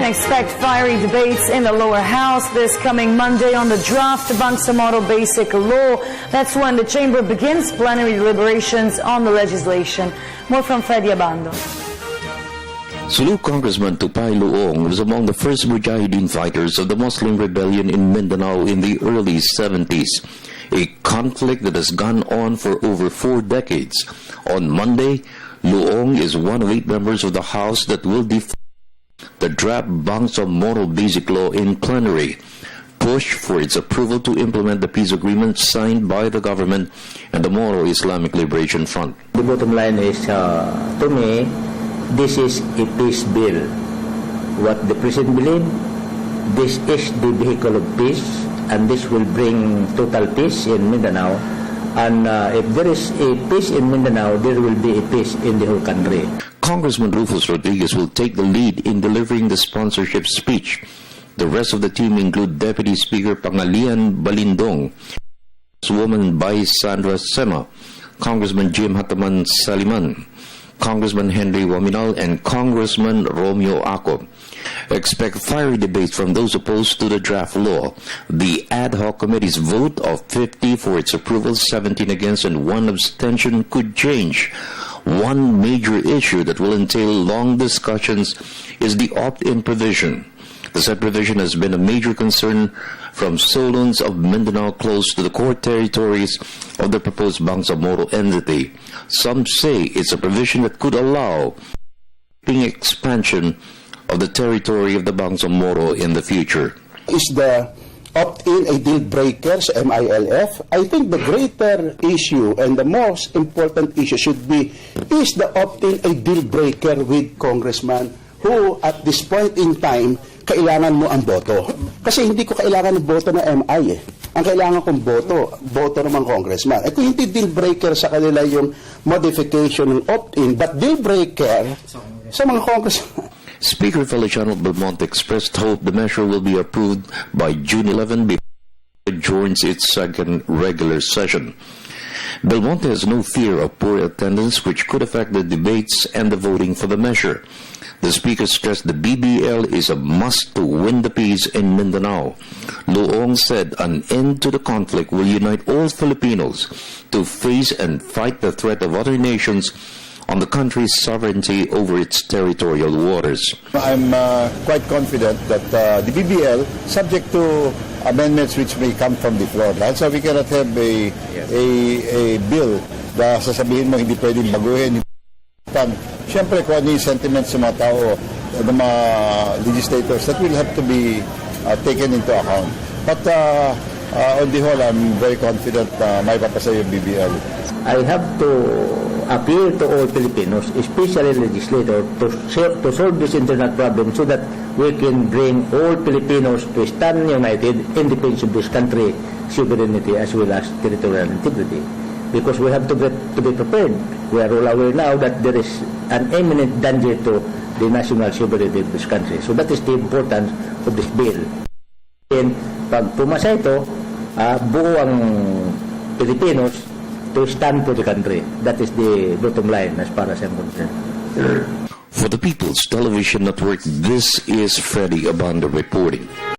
Expect fiery debates in the lower house this coming Monday on the draft Bangsamoro Basic Law. That's when the chamber begins plenary deliberations on the legislation. More from Freddie Abando. Sulu Congressman Tupay Luong was among the first Mujahideen fighters of the Muslim rebellion in Mindanao in the early 70s, a conflict that has gone on for over 4 decades. On Monday, Luong is one of 8 members of the House that will defend the draft Bangsamoro Basic Law in plenary, push for its approval to implement the peace agreement signed by the government and the Moro Islamic Liberation Front. The bottom line is, to me, this is a peace bill. What the President believes, this is the vehicle of peace, and this will bring total peace in Mindanao. And if there is a peace in Mindanao, there will be a peace in the whole country. Congressman Rufus Rodriguez will take the lead in delivering the sponsorship speech. The rest of the team include Deputy Speaker Pangalian Balindong, Congresswoman Bai Sandra Sema, Congressman Jim Hataman Saliman, Congressman Henry Waminal, and Congressman Romeo Ako. Expect fiery debates from those opposed to the draft law. The ad hoc committee's vote of 50 for its approval, 17 against, and 1 abstention could change. One major issue that will entail long discussions is the opt-in provision. The said provision has been a major concern from Solons of Mindanao close to the core territories of the proposed Bangsamoro entity. Some say it's a provision that could allow expansion of the territory of the Bangsamoro in the future. Is the opt-in a deal breaker sa MILF? I think the greater issue and the most important issue should be, is the opt-in a deal breaker with Congressman who at this point in time, kailangan mo ang boto? Kasi hindi ko kailangan ng boto na MI eh. Ang kailangan kong boto naman Congressman. Kung hindi deal breaker sa kanila yung modification ng opt-in, but deal breaker sa mga Congressman. Speaker Feliciano Belmonte expressed hope the measure will be approved by June 11 before it joins its second regular session. Belmonte has no fear of poor attendance, which could affect the debates and the voting for the measure. The Speaker stressed the BBL is a must to win the peace in Mindanao. Luong said an end to the conflict will unite all Filipinos to face and fight the threat of other nations on the country's sovereignty over its territorial waters. I'm quite confident that the BBL, subject to amendments which may come from the floor, so we cannot have a bill na sasabihin mo hindi pwedeng baguhin. Siyempre, kung ano yung sentiments sa mga tao, ng mga legislators, that will have to be taken into account. But on the whole, I'm very confident na may papasa yung BBL. I have to appeal to all Filipinos, especially legislators, to solve this internal problem so that we can bring all Filipinos to stand united in defense of this country, sovereignty as well as territorial integrity. Because we have to be prepared. We are all aware now that there is an imminent danger to the national sovereignty of this country. So that is the importance of this bill. And pag pumasa ito, buo ang Filipinos to stand for the country. That is the bottom line as far as I'm concerned. For the People's Television Network, this is Freddie Abando reporting.